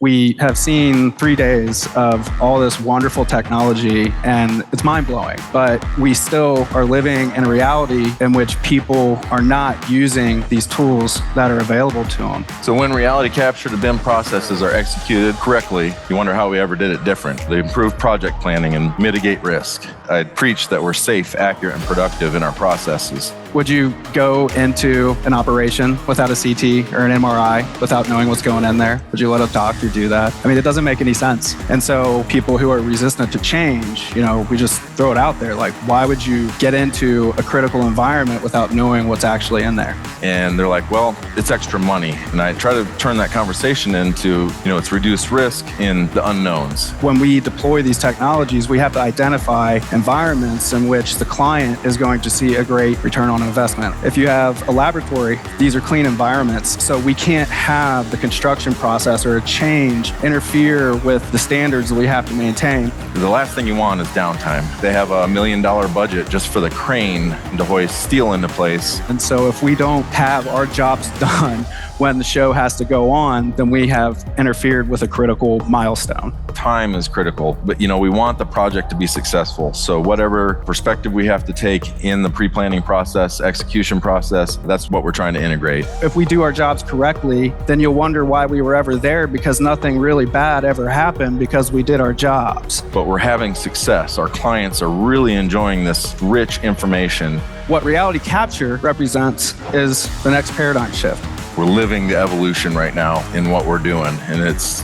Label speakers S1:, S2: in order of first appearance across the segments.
S1: We have seen 3 days of all this wonderful technology, and it's mind-blowing. But we still are living in a reality in which people are not using these tools that are available to them.
S2: So when reality capture to BIM processes are executed correctly, you wonder how we ever did it different. They improve project planning and mitigate risk. I preach that we're safe, accurate, and productive in our processes.
S1: Would you go into an operation without a CT or an MRI without knowing what's going in there? Would you let a doctor do that? I mean, it doesn't make any sense. And so people who are resistant to change, we just throw it out there. Like, why would you get into a critical environment without knowing what's actually in there?
S2: And they're like, well, it's extra money. And I try to turn that conversation into, it's reduced risk in the unknowns.
S1: When we deploy these technologies, we have to identify environments in which the client is going to see a great return on investment. If you have a laboratory, these are clean environments, so we can't have the construction process or a change interfere with the standards that we have to maintain.
S2: The last thing you want is downtime. They have $1 million budget just for the crane to hoist steel into place.
S1: And so if we don't have our jobs done when the show has to go on, then we have interfered with a critical milestone.
S2: Time is critical, but we want the project to be successful. So whatever perspective we have to take in the pre-planning process, execution process, that's what we're trying to integrate.
S1: If we do our jobs correctly, then you'll wonder why we were ever there, because nothing really bad ever happened because we did our jobs.
S2: But we're having success. Our clients are really enjoying this rich information.
S1: What reality capture represents is the next paradigm shift.
S2: We're living the evolution right now in what we're doing, and it's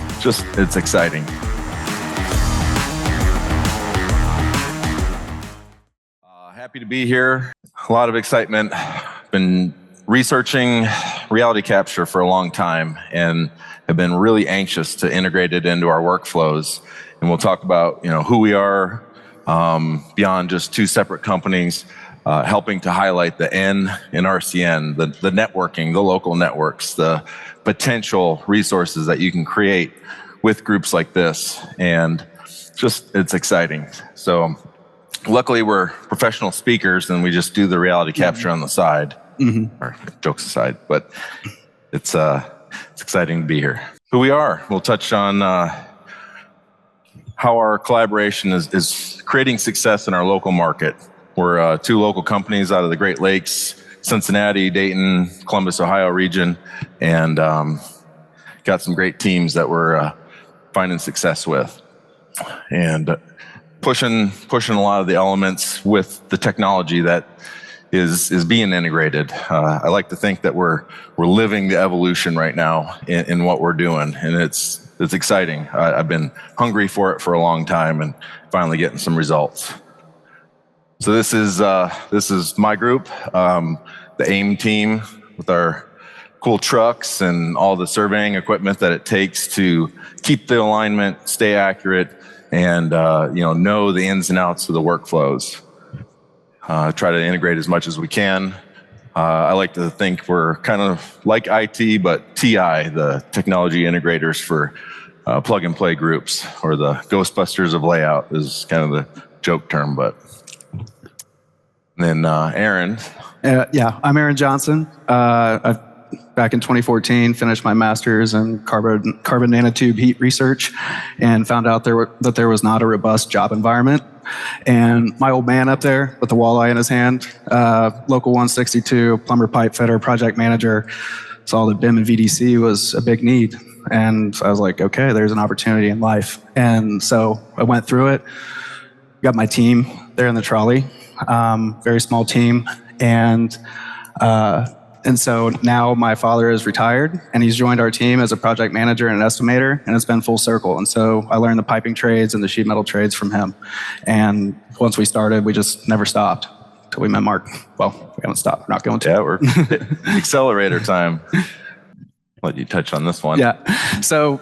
S2: exciting. Happy to be here. A lot of excitement. Been researching reality capture for a long time and have been really anxious to integrate it into our workflows. And we'll talk about who we are beyond just two separate companies. Helping to highlight the N in RCN, the networking, the local networks, the potential resources that you can create with groups like this. And it's exciting. So luckily we're professional speakers and we just do the reality capture on the side, or jokes aside, but it's exciting to be here. Who we are, we'll touch on how our collaboration is creating success in our local market. We're two local companies out of the Great Lakes, Cincinnati, Dayton, Columbus, Ohio region, and got some great teams that we're finding success with. And pushing a lot of the elements with the technology that is being integrated. I like to think that we're living the evolution right now in what we're doing, and it's exciting. I've been hungry for it for a long time and finally getting some results. So this is my group, the AIM team with our cool trucks and all the surveying equipment that it takes to keep the alignment, stay accurate, and know the ins and outs of the workflows. Try to integrate as much as we can. I like to think we're kind of like IT, but TI, the technology integrators for plug and play groups, or the Ghostbusters of layout is kind of the joke term, but. And then Aaron.
S1: I'm Aaron Johnson. Back in 2014, finished my master's in carbon nanotube heat research, and found out that there was not a robust job environment. And my old man up there with the walleye in his hand, local 162, plumber, pipe fitter, project manager, saw that BIM and VDC was a big need. And I was like, okay, there's an opportunity in life. And so I went through it, got my team there in the trolley. Very small team, and so now my father is retired, and he's joined our team as a project manager and an estimator, and it's been full circle. And so I learned the piping trades and the sheet metal trades from him. And once we started, we just never stopped until we met Mark. Well, we haven't stopped. We're not going to.
S2: Yeah, we're accelerator time. Let you touch on this one.
S1: Yeah. So,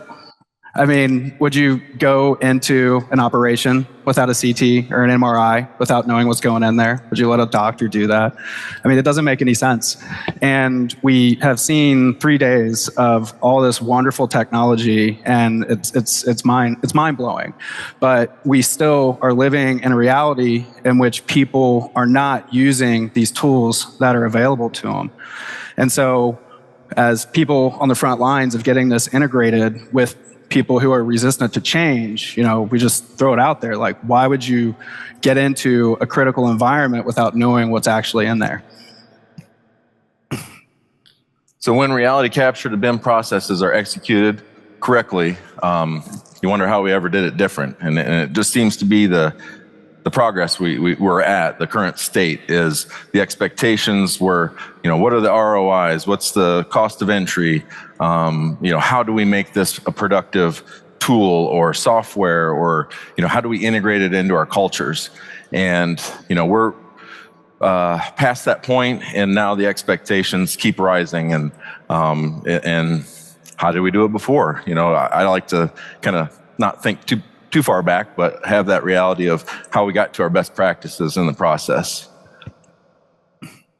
S1: would you go into an operation without a CT or an MRI without knowing what's going in there? Would you let a doctor do that? It doesn't make any sense. And we have seen 3 days of all this wonderful technology, and it's mind-blowing. But we still are living in a reality in which people are not using these tools that are available to them. And so as people on the front lines of getting this integrated with people who are resistant to change, we just throw it out there. Like, why would you get into a critical environment without knowing what's actually in there?
S2: So when reality capture, the BIM processes are executed correctly, you wonder how we ever did it different. And it just seems to be the progress we're at. The current state is the expectations were, what are the ROIs? What's the cost of entry? How do we make this a productive tool or software, or how do we integrate it into our cultures? And we're past that point, and now the expectations keep rising. And how did we do it before? I like to kind of not think too far back, but have that reality of how we got to our best practices in the process.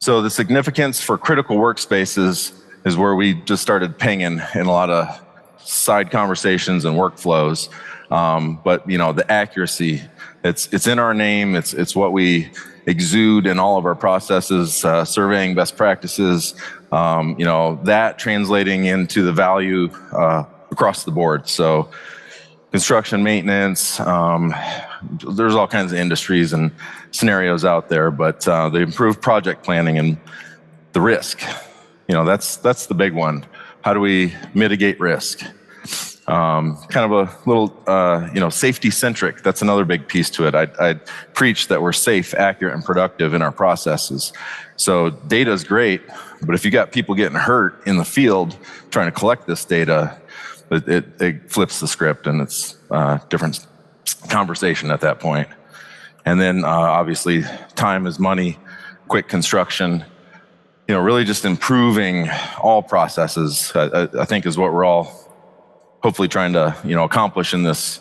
S2: So the significance for critical workspaces is where we just started pinging in a lot of side conversations and workflows. But the accuracy, it's in our name. It's what we exude in all of our processes, surveying best practices, that translating into the value across the board. So construction, maintenance, there's all kinds of industries and scenarios out there, but the improved project planning and the risk, that's the big one. How do we mitigate risk? Kind of a little, safety-centric. That's another big piece to it. I preach that we're safe, accurate, and productive in our processes. So data is great, but if you got people getting hurt in the field trying to collect this data, it flips the script, and it's a different conversation at that point. And then obviously time is money, quick construction, really just improving all processes, I think is what we're all hopefully trying to accomplish in this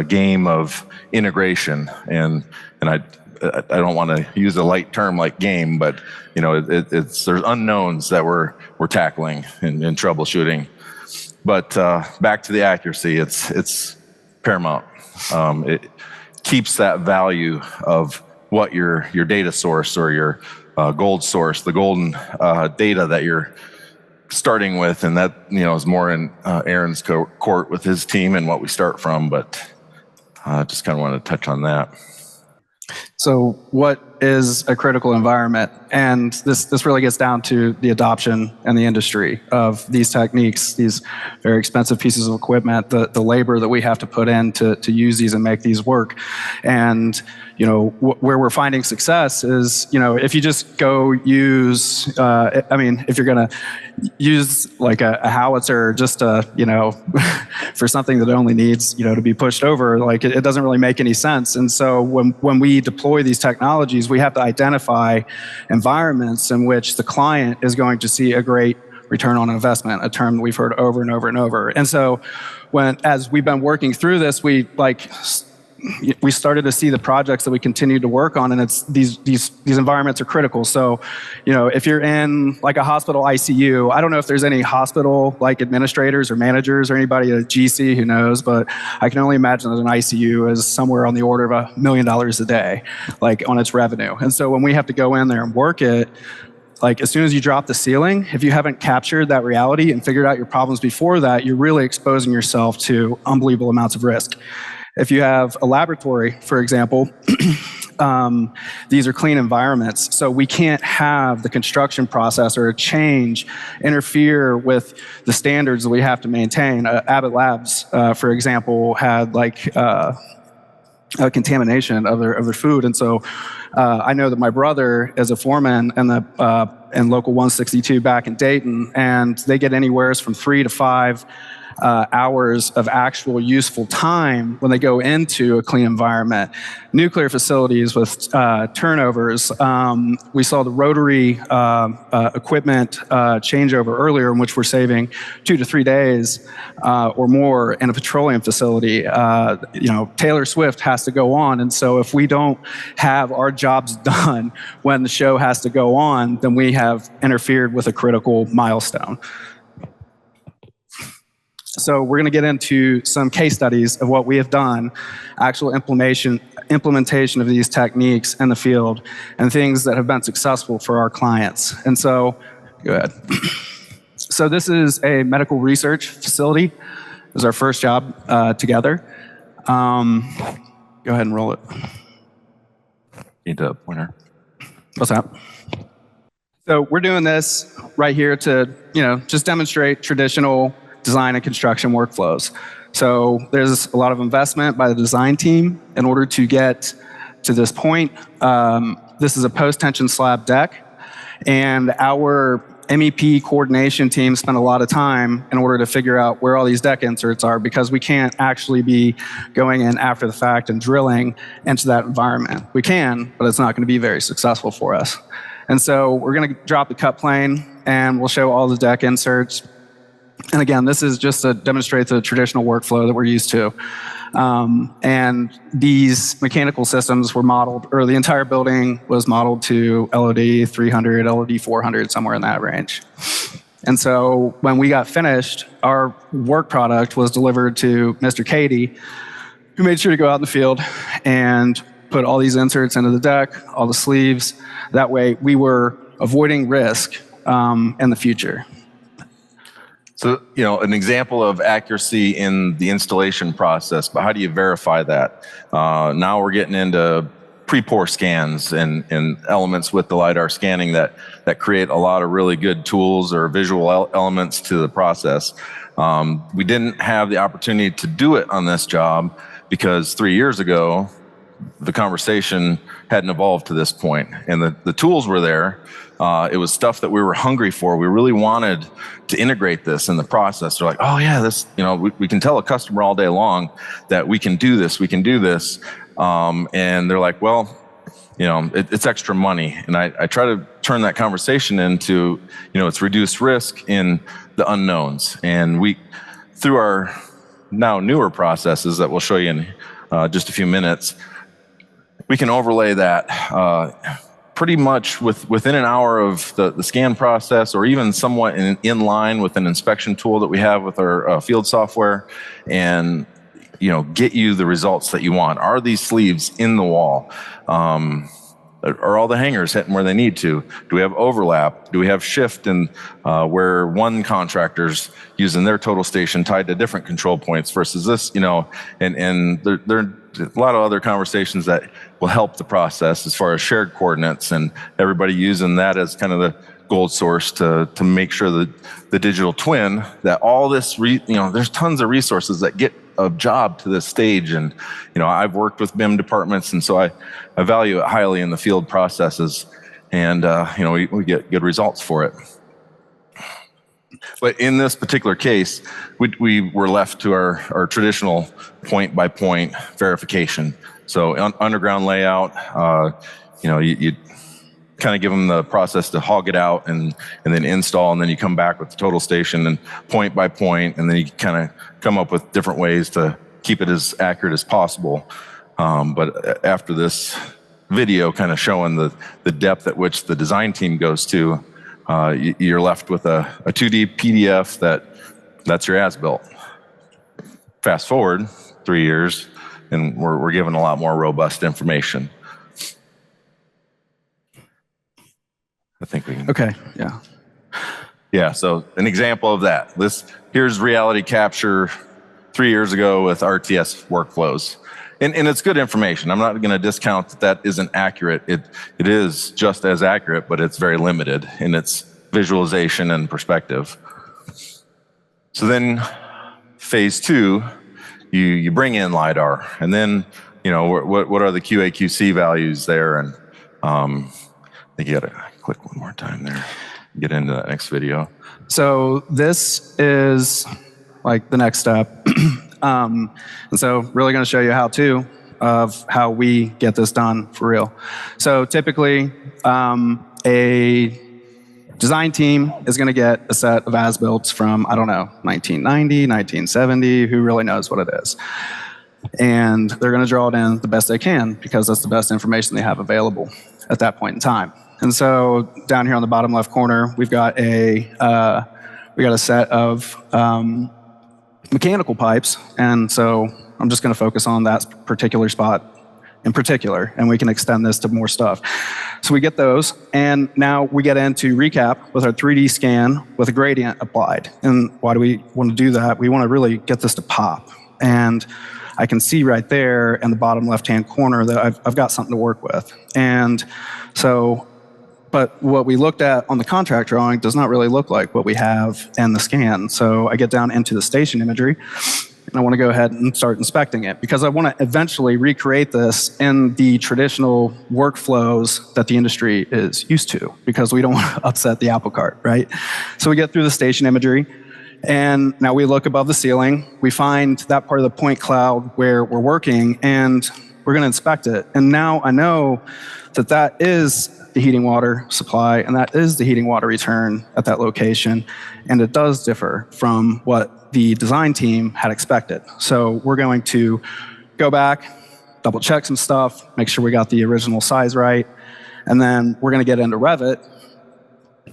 S2: game of integration. And I don't want to use a light term like game, but there's unknowns that we're tackling and troubleshooting. But back to the accuracy, it's paramount. It keeps that value of what your data source or your gold source, the golden data that you're starting with, and that is more in Aaron's court with his team and what we start from. But just kind of wanted to touch on that.
S1: So what is a critical environment? And this really gets down to the adoption and the industry of these techniques, these very expensive pieces of equipment, the labor that we have to put in to use these and make these work. And where we're finding success is, if you just go use, if you're going to use like a howitzer just for something that only needs, to be pushed over, like it doesn't really make any sense. And so when we deploy these technologies, we have to identify environments in which the client is going to see a great return on investment, a term that we've heard over and over and over. And so as we've been working through this, we started to see the projects that we continue to work on, and it's these environments are critical. So, if you're in like a hospital ICU, I don't know if there's any hospital like administrators or managers or anybody at GC who knows, but I can only imagine that an ICU is somewhere on the order of $1 million a day, like on its revenue. And so when we have to go in there and work it, like as soon as you drop the ceiling, if you haven't captured that reality and figured out your problems before that, you're really exposing yourself to unbelievable amounts of risk. If you have a laboratory, for example, these are clean environments, so we can't have the construction process or a change interfere with the standards that we have to maintain. Abbott Labs, for example, had a contamination of their food, and so I know that my brother is a foreman in Local 162 back in Dayton, and they get anywhere from 3 to 5 hours of actual useful time when they go into a clean environment. Nuclear facilities with turnovers. We saw the rotary equipment changeover earlier, in which we're saving 2 to 3 days or more in a petroleum facility. Taylor Swift has to go on, and so if we don't have our jobs done when the show has to go on, then we have interfered with a critical milestone. So we're going to get into some case studies of what we have done, actual implementation of these techniques in the field, and things that have been successful for our clients. And so, go ahead. So this is a medical research facility was our first job together. Go ahead and roll it.
S2: Need a pointer.
S1: What's that? So we're doing this right here to, just demonstrate traditional design and construction workflows. So there's a lot of investment by the design team in order to get to this point. This is a post-tension slab deck, and our MEP coordination team spent a lot of time in order to figure out where all these deck inserts are, because we can't actually be going in after the fact and drilling into that environment. We can, but it's not going to be very successful for us. And so we're going to drop the cut plane, and we'll show all the deck inserts. And again, this is just to demonstrate the traditional workflow that we're used to. And these mechanical systems were modeled, or the entire building was modeled to LOD 300, LOD 400, somewhere in that range. And so when we got finished, our work product was delivered to Mr. Cady, who made sure to go out in the field and put all these inserts into the deck, all the sleeves. That way we were avoiding risk in the future.
S2: So, an example of accuracy in the installation process, but how do you verify that? Now we're getting into pre-pour scans and elements with the LiDAR scanning that create a lot of really good tools or visual elements to the process. We didn't have the opportunity to do it on this job because 3 years ago, the conversation hadn't evolved to this point, and the tools were there. It was stuff that we were hungry for. We really wanted to integrate this in the process. They're like, oh yeah, this, we can tell a customer all day long that we can do this, and they're like, well, it's extra money. And I try to turn that conversation into, it's reduced risk in the unknowns. And we, through our now newer processes that we'll show you in just a few minutes, we can overlay that pretty much within an hour of the scan process, or even somewhat in line with an inspection tool that we have with our field software, and get you the results that you want. Are these sleeves in the wall? Are all the hangers hitting where they need to? Do we have overlap? Do we have shift in where one contractor's using their total station tied to different control points versus this? And there are a lot of other conversations that will help the process as far as shared coordinates and everybody using that as kind of the gold source to make sure that the digital twin, that all this, there's tons of resources that get a job to this stage. And, I've worked with BIM departments, and so I value it highly in the field processes, and, we get good results for it. But in this particular case, we were left to our traditional point-by-point verification. So underground layout, you kind of give them the process to hog it out and then install, and then you come back with the total station and point by point, and then you kind of come up with different ways to keep it as accurate as possible. But after this video kind of showing the depth at which the design team goes to, you're left with a 2D PDF that's your as-built. Fast forward 3 years, and we're given a lot more robust information. I think we can.
S1: Okay, yeah.
S2: Yeah, so an example of that. Here's reality capture 3 years ago with RTS workflows. And it's good information. I'm not going to discount that isn't accurate. It is just as accurate, but it's very limited in its visualization and perspective. So then phase 2, you bring in LiDAR, and then what are the QA/QC values there? And I think you got to click one more time there. Get into that next video.
S1: So this is like the next step. And so really going to show you how-to of how we get this done for real. So typically, a design team is going to get a set of as-builts from, 1990, 1970, who really knows what it is. And they're going to draw it in the best they can because that's the best information they have available at that point in time. And so down here on the bottom left corner, we've got a set of mechanical pipes, and so I'm just going to focus on that particular spot in particular, and we can extend this to more stuff. So we get those, and now we get into recap with our 3D scan with a gradient applied. And why do we want to do that? We want to really get this to pop. And I can see right there in the bottom left-hand corner that I've got something to work with. And so, but what we looked at on the contract drawing does not really look like what we have in the scan. So I get down into the station imagery, and I want to go ahead and start inspecting it because I want to eventually recreate this in the traditional workflows that the industry is used to because we don't want to upset the apple cart, right? So we get through the station imagery, and now we look above the ceiling. We find that part of the point cloud where we're working, and we're going to inspect it. And now I know that that is the heating water supply, and that is the heating water return at that location, and it does differ from what the design team had expected. So we're going to go back, double check some stuff, make sure we got the original size right, and then we're going to get into Revit,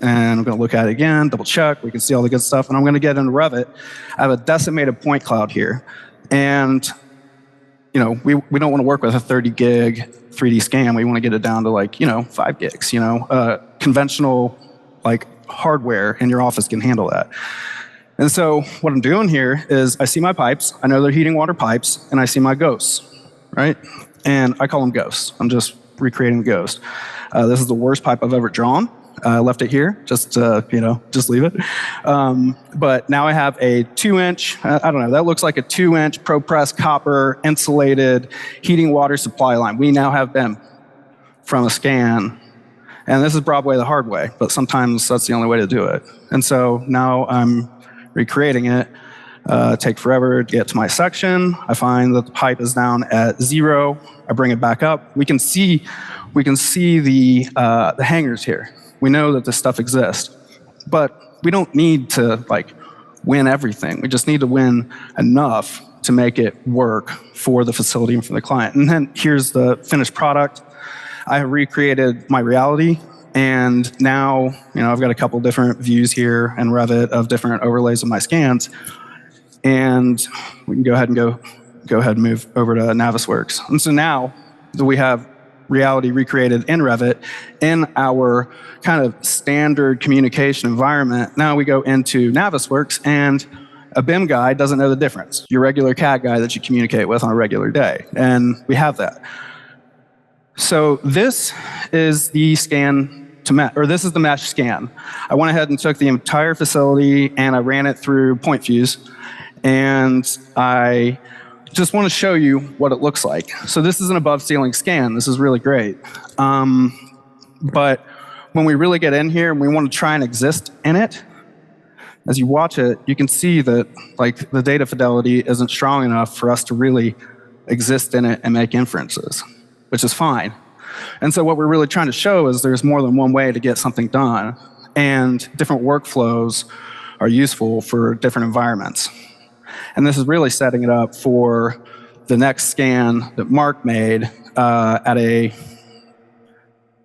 S1: and I'm going to look at it again, double check, we can see all the good stuff, and I'm going to get into Revit. I have a decimated point cloud here, and we don't want to work with a 30 gig 3D scan. We want to get it down to 5 gigs. Conventional hardware in your office can handle that. And so what I'm doing here is I see my pipes. I know they're heating water pipes, and I see my ghosts, right? And I call them ghosts. I'm just recreating the ghost. This is the worst pipe I've ever drawn. I left it here, just leave it. But now I have a 2-inch, I don't know, that looks like a 2-inch ProPress copper insulated heating water supply line. We now have BIM from a scan. And this is Broadway the hard way, but sometimes that's the only way to do it. And so now I'm recreating it. Take forever to get to my section. I find that the pipe is down at 0. I bring it back up. We can see the hangers here. We know that this stuff exists, but we don't need to win everything. We just need to win enough to make it work for the facility and for the client. And then here's the finished product. I have recreated my reality, and now I've got a couple different views here in Revit of different overlays of my scans, and we can go ahead and move over to Navisworks. And so now that we have reality recreated in Revit in our kind of standard communication environment, now we go into Navisworks, and a BIM guy doesn't know the difference. Your regular CAD guy that you communicate with on a regular day, and we have that. So this is the scan to mesh, or this is the mesh scan. I went ahead and took the entire facility and I ran it through point views, and I just want to show you what it looks like. So this is an above ceiling scan. This is really great. But when we really get in here and we want to try and exist in it, as you watch it, you can see that the data fidelity isn't strong enough for us to really exist in it and make inferences, which is fine. And so what we're really trying to show is there's more than one way to get something done, and different workflows are useful for different environments. And this is really setting it up for the next scan that Mark made at a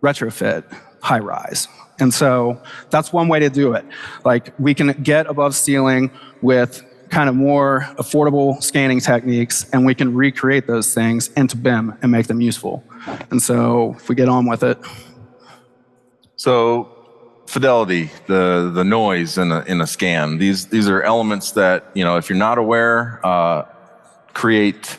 S1: retrofit high rise. And so that's one way to do it. We can get above ceiling with kind of more affordable scanning techniques, and we can recreate those things into BIM and make them useful. And so if we get on with it.
S2: So fidelity, the noise in a scan, these are elements that, if you're not aware, create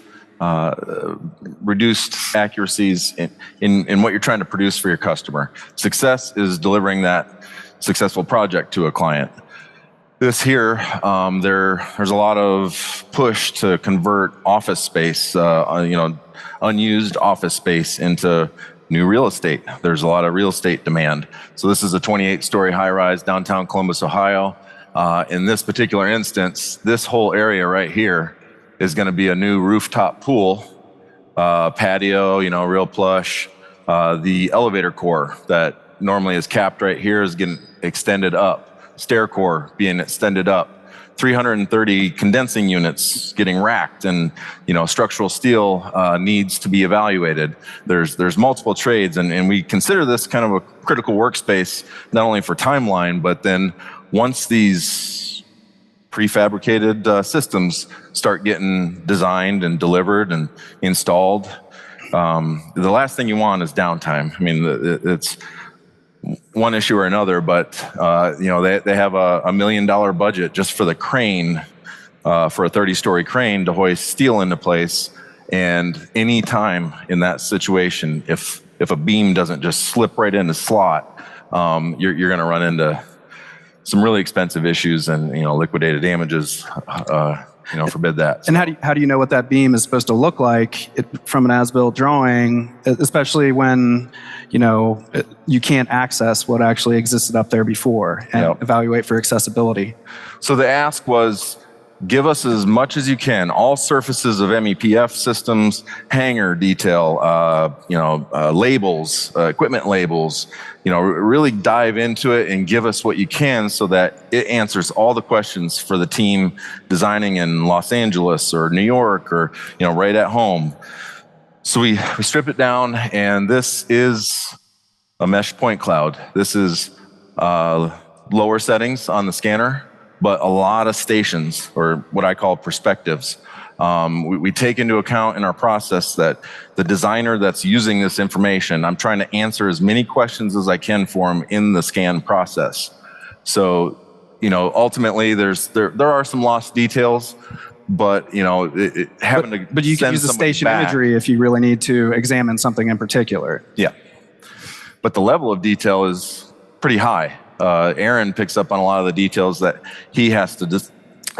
S2: reduced accuracies in what you're trying to produce for your customer. Success is delivering that successful project to a client. This here, there's a lot of push to convert office space, unused office space into new real estate. There's a lot of real estate demand. So this is a 28-story high-rise downtown Columbus, Ohio. In this particular instance, this whole area right here is going to be a new rooftop pool, patio, real plush. The elevator core that normally is capped right here is getting extended up. Stair core being extended up. 330 condensing units getting racked, and structural steel needs to be evaluated. There's multiple trades, and we consider this kind of a critical workspace, not only for timeline, but then once these prefabricated systems start getting designed and delivered and installed, The last thing you want is downtime. I mean, it's one issue or another, but they have a $1 million budget just for the crane, for a 30-story crane to hoist steel into place. And any time in that situation, if a beam doesn't just slip right in the slot, you're going to run into some really expensive issues and liquidated damages. Forbid that.
S1: And how do you know what that beam is supposed to look like from an as-built drawing, especially when you can't access what actually existed up there before and evaluate for accessibility?
S2: So the ask was, give us as much as you can, all surfaces of MEPF systems, hanger detail, labels, equipment labels, really dive into it and give us what you can so that it answers all the questions for the team designing in Los Angeles or New York or, right at home. So we strip it down, and this is a mesh point cloud. This is lower settings on the scanner, but a lot of stations, or what I call perspectives. We take into account in our process that the designer that's using this information, I'm trying to answer as many questions as I can for him in the scan process. So, ultimately there are some lost details, but but you can use the station
S1: imagery if you really need to examine something in particular.
S2: Yeah, but the level of detail is pretty high. Aaron picks up on a lot of the details that he has to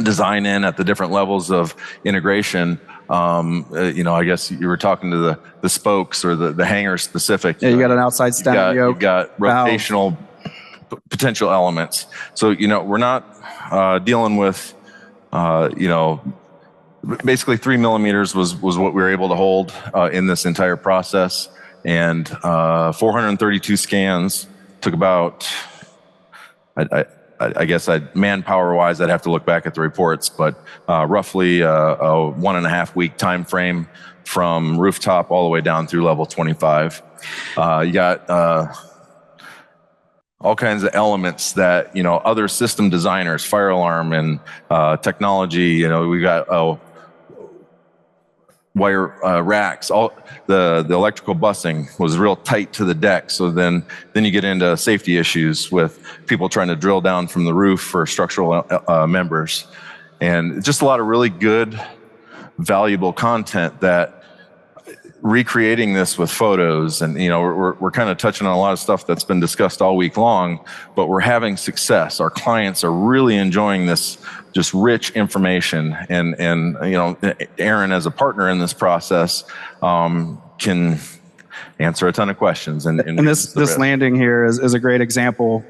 S2: design in at the different levels of integration. I guess you were talking to the spokes or the hanger specific.
S1: Yeah, you got an outside standing yoke.
S2: You've got rotational potential elements. So, we're not dealing with, basically 3 millimeters was what we were able to hold in this entire process. And 432 scans took about, I guess manpower-wise, I'd have to look back at the reports, but roughly a 1.5 week time frame from rooftop all the way down through level 25. You got all kinds of elements that other system designers, fire alarm and technology. We got wire racks. All the electrical busing was real tight to the deck. So then you get into safety issues with people trying to drill down from the roof for structural members, and just a lot of really good, valuable content that. Recreating this with photos, and we're kind of touching on a lot of stuff that's been discussed all week long, but we're having success. Our clients are really enjoying this just rich information, and Aaron, as a partner in this process, can answer a ton of questions. And
S1: this landing here is a great example.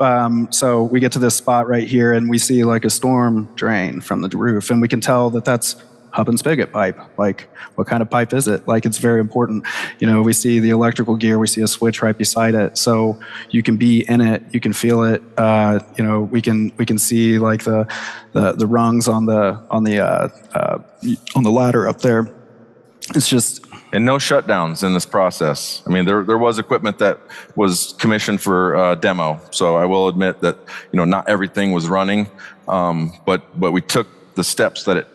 S1: So we get to this spot right here, and we see like a storm drain from the roof, and we can tell that that's hub and spigot pipe. Like, what kind of pipe is it? Like, it's very important. We see the electrical gear, we see a switch right beside it. So you can be in it, you can feel it. We can see like the rungs on the ladder up there. It's just.
S2: And no shutdowns in this process. I mean, there was equipment that was commissioned for demo. So I will admit that, not everything was running, but we took the steps that it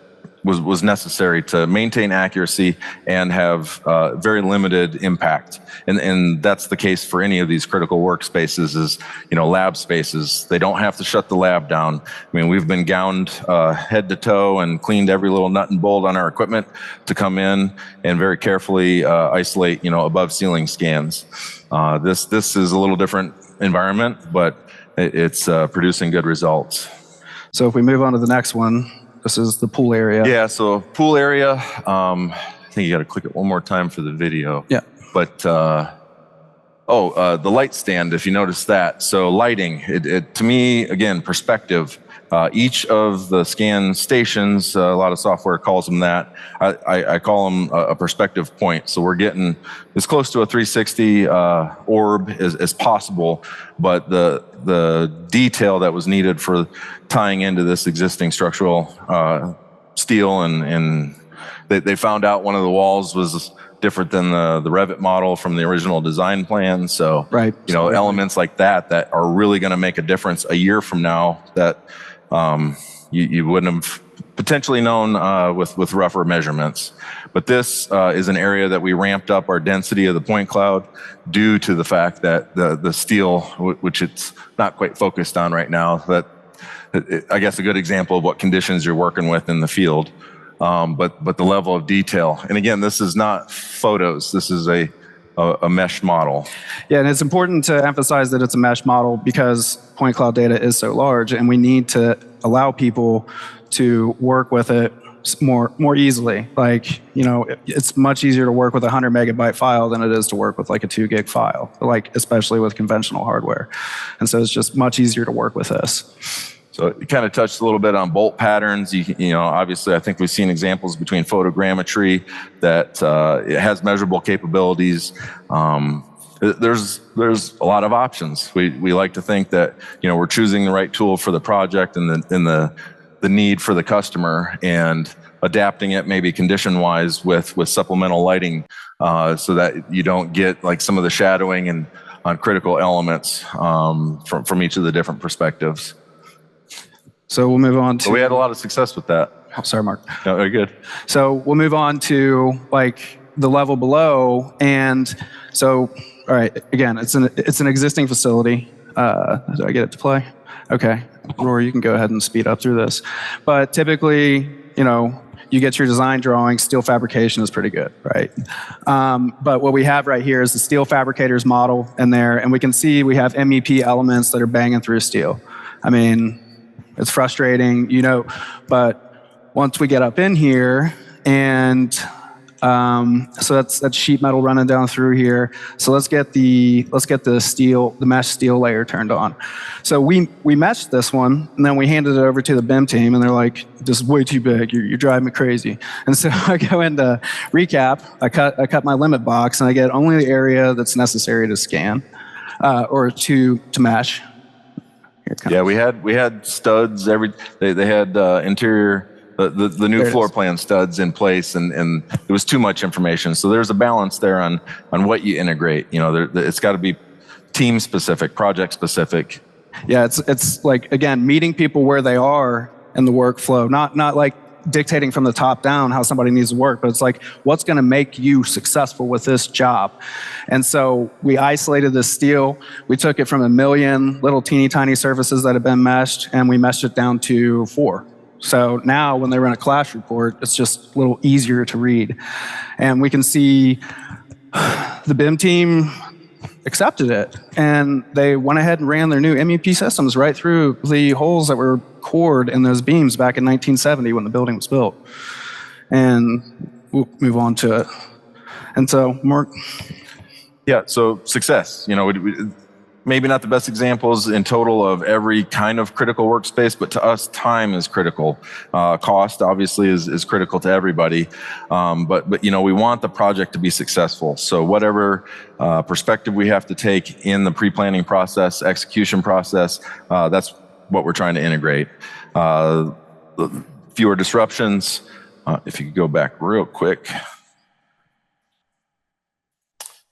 S2: was necessary to maintain accuracy and have very limited impact. And that's the case for any of these critical workspaces is, lab spaces. They don't have to shut the lab down. I mean, we've been gowned head to toe and cleaned every little nut and bolt on our equipment to come in and very carefully isolate, above ceiling scans. This is a little different environment, but it's producing good results.
S1: So if we move on to the next one, this is the pool area.
S2: Yeah, so pool area, I think you got to click it one more time for the video.
S1: Yeah.
S2: But, the light stand, if you notice that. So lighting, to me, again, perspective. Each of the scan stations, a lot of software calls them that. I call them a perspective point. So we're getting as close to a 360 orb as possible, but the detail that was needed for tying into this existing structural steel, and they found out one of the walls was different than the Revit model from the original design plan. So,
S1: right.
S2: Elements like that are really going to make a difference a year from now that you wouldn't have potentially known with rougher measurements. But this is an area that we ramped up our density of the point cloud due to the fact that the steel, which it's not quite focused on right now, that I guess a good example of what conditions you're working with in the field, but the level of detail. And again, this is not photos. This is a mesh model.
S1: Yeah, and it's important to emphasize that it's a mesh model because point cloud data is so large, and we need to allow people to work with it more easily. Like, you know, it's much easier to work with a 100 megabyte file than it is to work with like a 2 gig file, like especially with conventional hardware. And so it's just much easier to work with this.
S2: So you kind of touched a little bit on bolt patterns. You know, obviously, I think we've seen examples between photogrammetry that it has measurable capabilities. There's a lot of options. We like to think that, you know, we're choosing the right tool for the project and the need for the customer, and adapting it maybe condition-wise with supplemental lighting, so that you don't get like some of the shadowing and on critical elements from each of the different perspectives.
S1: So we'll move on to...
S2: We had a lot of success with that.
S1: Oh, sorry, Mark.
S2: No, very good.
S1: So we'll move on to like the level below. And so, all right, again, it's an existing facility. Did I get it to play? Okay. Rory, you can go ahead and speed up through this. But typically, you know, you get your design drawing, steel fabrication is pretty good, right? But what we have right here is the steel fabricator's model in there, and we can see we have MEP elements that are banging through steel. I mean, it's frustrating, you know, but once we get up in here, and so that's sheet metal running down through here. So let's get the mesh steel layer turned on. So we meshed this one, and then we handed it over to the BIM team, and they're like, "This is way too big. You're driving me crazy." And so I go into recap. I cut my limit box, and I get only the area that's necessary to scan or to mesh.
S2: Yeah, we had studs. They had interior. The new floor plan studs in place, and it was too much information. So there's a balance there on what you integrate. You know, it's got to be team specific, project specific.
S1: Yeah, it's like, again, meeting people where they are in the workflow, not like dictating from the top down how somebody needs to work, but it's like, what's going to make you successful with this job? And so we isolated this steel. We took it from 1 million little teeny tiny surfaces that have been meshed, and we meshed it down to 4. So now when they run a clash report, it's just a little easier to read. And we can see the BIM team accepted it, and they went ahead and ran their new MEP systems right through the holes that were cored in those beams back in 1970 when the building was built. And we'll move on to it. And so, Mark?
S2: Yeah, so success. You know, maybe not the best examples in total of every kind of critical workspace, but to us, time is critical. Cost, obviously, is critical to everybody. But you know, we want the project to be successful. So whatever perspective we have to take in the pre-planning process, execution process, that's what we're trying to integrate. Fewer disruptions. If you could go back real quick.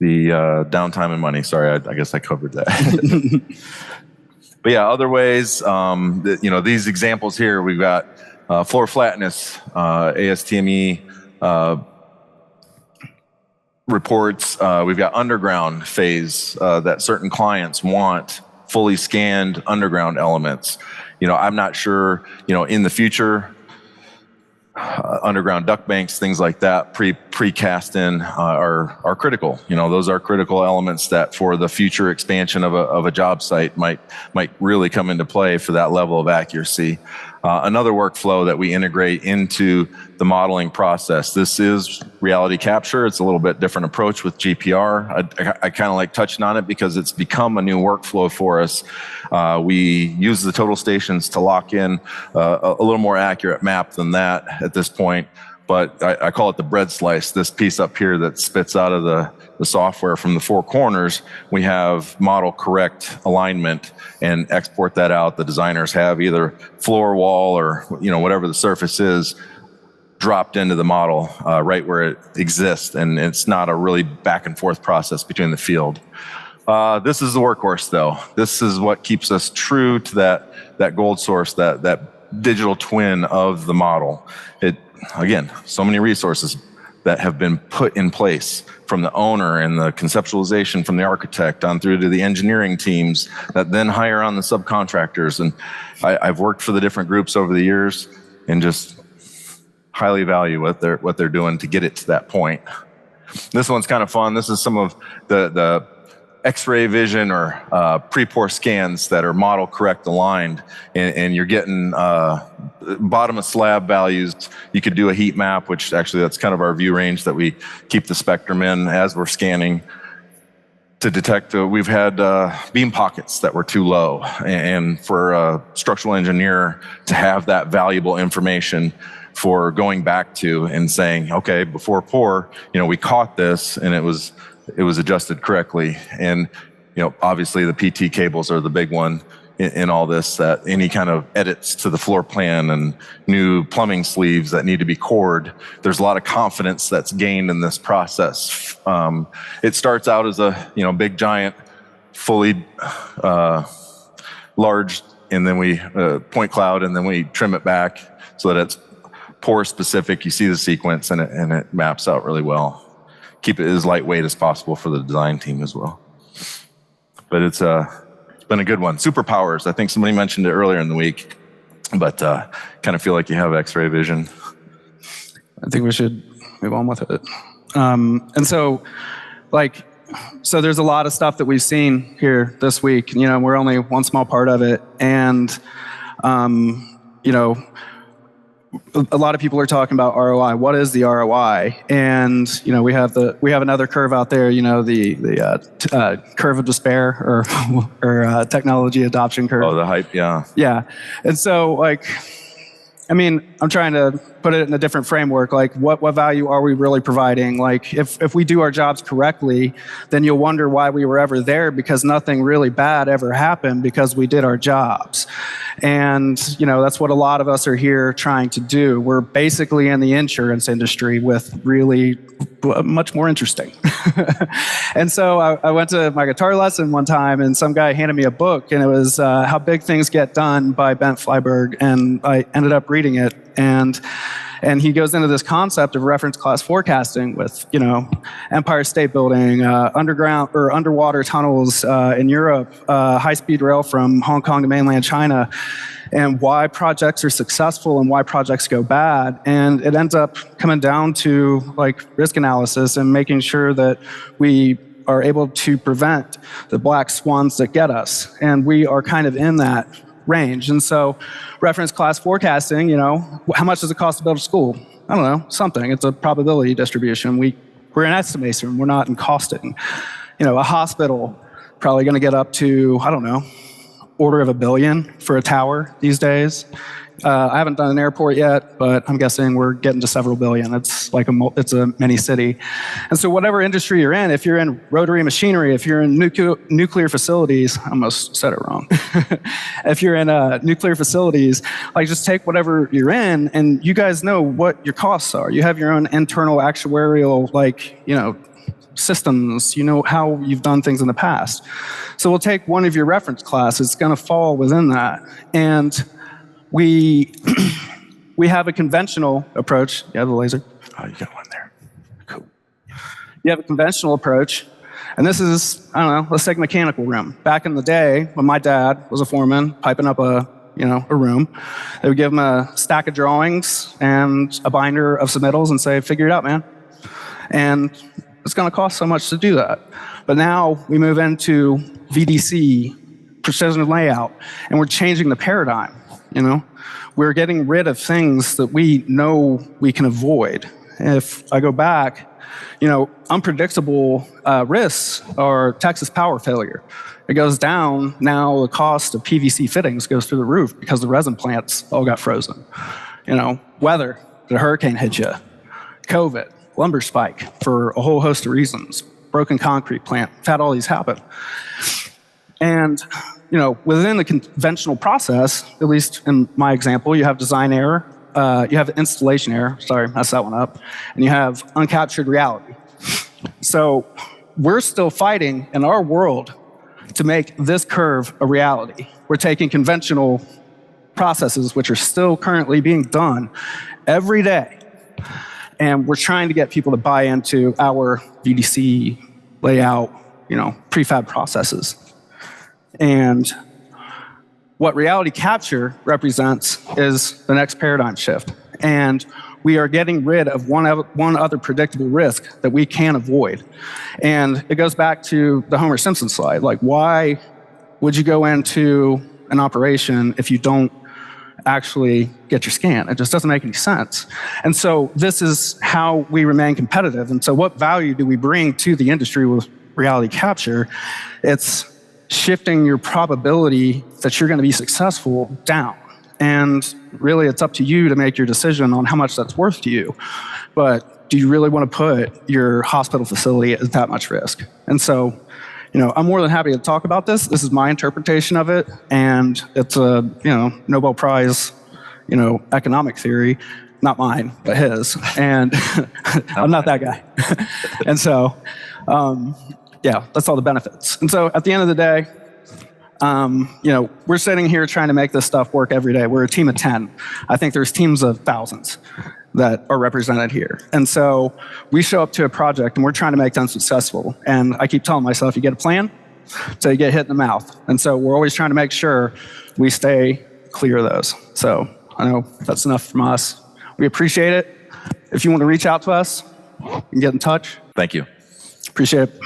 S2: The downtime and money. Sorry, I guess I covered that. But yeah, other ways, you know, these examples here, we've got floor flatness, ASTME reports. We've got underground phase that certain clients want fully scanned underground elements. You know, I'm not sure, you know, in the future, underground duct banks, things like that, precast in are critical. You know, those are critical elements that for the future expansion of a job site might really come into play for that level of accuracy. Another workflow that we integrate into the modeling process. This is reality capture. It's a little bit different approach with GPR. I kind of like touching on it because it's become a new workflow for us. We use the total stations to lock in a little more accurate map than that at this point. But I call it the bread slice, this piece up here that spits out of the software from the 4 corners. We have model correct alignment and export that out. The designers have either floor, wall, or you know, whatever the surface is dropped into the model right where it exists, and it's not a really back and forth process between the field. This is the workhorse though. This is what keeps us true to that gold source, that digital twin of the model. Again, so many resources that have been put in place from the owner and the conceptualization from the architect on through to the engineering teams that then hire on the subcontractors. And I've worked for the different groups over the years and just highly value what they're doing to get it to that point. This one's kind of fun. This is some of the X-ray vision or pre-pour scans that are model correct aligned, and you're getting bottom of slab values. You could do a heat map, which actually that's kind of our view range that we keep the spectrum in as we're scanning to detect. We've had beam pockets that were too low, and for a structural engineer to have that valuable information for going back to and saying, okay, before pour, we caught this and it was adjusted correctly. And obviously the PT cables are the big one in all this, that any kind of edits to the floor plan and new plumbing sleeves that need to be cored, there's a lot of confidence that's gained in this process. It starts out as a big giant fully large, and then we point cloud, and then we trim it back so that it's pour specific. You see the sequence and it maps out really well. Keep it as lightweight as possible for the design team as well. But it's been a good one. Superpowers, I think somebody mentioned it earlier in the week, but kind of feel like you have X-ray vision.
S1: I think we should move on with it. And so there's a lot of stuff that we've seen here this week. We're only one small part of it. And, a lot of people are talking about ROI. What is the ROI? And we have another curve out there. The curve of despair, or technology adoption curve.
S2: Oh, the hype, yeah.
S1: Yeah, and so I'm trying to put it in a different framework. What value are we really providing? If we do our jobs correctly, then you'll wonder why we were ever there, because nothing really bad ever happened because we did our jobs. And that's what a lot of us are here trying to do. We're basically in the insurance industry with really much more interesting. And so I went to my guitar lesson one time, and some guy handed me a book, and it was How Big Things Get Done by Bent Flyberg, and I ended up reading it. And he goes into this concept of reference class forecasting with, Empire State Building, underground or underwater tunnels in Europe, high-speed rail from Hong Kong to mainland China, and why projects are successful and why projects go bad. And it ends up coming down to risk analysis and making sure that we are able to prevent the black swans that get us. And we are kind of in that range. And so reference class forecasting, how much does it cost to build a school? I don't know, something. It's a probability distribution. We're in estimation. We're not in costing. A hospital, probably going to get up to, I don't know, order of $1 billion for a tower these days. I haven't done an airport yet, but I'm guessing we're getting to several billion. It's it's a mini city. And so whatever industry you're in, if you're in rotary machinery, if you're in nuclear facilities, I almost said it wrong. If you're in nuclear facilities, just take whatever you're in, and you guys know what your costs are. You have your own internal actuarial, systems, how you've done things in the past. So we'll take one of your reference classes. It's going to fall within that. And we have a conventional approach. You have the laser? Oh, you got one there. Cool. You have a conventional approach, and this is, I don't know, let's take a mechanical room. Back in the day, when my dad was a foreman, piping up a room, they would give him a stack of drawings and a binder of submittals and say, figure it out, man. And it's going to cost so much to do that. But now we move into VDC, precision layout, and we're changing the paradigm. We're getting rid of things that we know we can avoid. If I go back, unpredictable risks are Texas power failure. It goes down. Now the cost of PVC fittings goes through the roof because the resin plants all got frozen. Weather, the hurricane hit you, COVID, lumber spike for a whole host of reasons, broken concrete plant, we've had all these happen. And within the conventional process, at least in my example, you have design error, you have installation error, sorry, messed that one up, and you have uncaptured reality. So we're still fighting in our world to make this curve a reality. We're taking conventional processes which are still currently being done every day. And we're trying to get people to buy into our VDC layout, prefab processes. And what reality capture represents is the next paradigm shift. And we are getting rid of one other predictable risk that we can avoid. And it goes back to the Homer Simpson slide. Like, why would you go into an operation if you don't actually get your scan? It just doesn't make any sense. And so this is how we remain competitive. And so what value do we bring to the industry with reality capture? It's shifting your probability that you're going to be successful down. And really, it's up to you to make your decision on how much that's worth to you. But do you really want to put your hospital facility at that much risk? And so, I'm more than happy to talk about this. This is my interpretation of it, and it's a, Nobel Prize, economic theory, not mine, but his. And I'm not that guy. And so, that's all the benefits. And so, at the end of the day, we're sitting here trying to make this stuff work every day. We're a team of 10. I think there's teams of thousands that are represented here. And so we show up to a project and we're trying to make them successful. And I keep telling myself, you get a plan, so you get hit in the mouth. And so we're always trying to make sure we stay clear of those. So I know that's enough from us. We appreciate it. If you want to reach out to us, you can get in touch.
S2: Thank you.
S1: Appreciate it.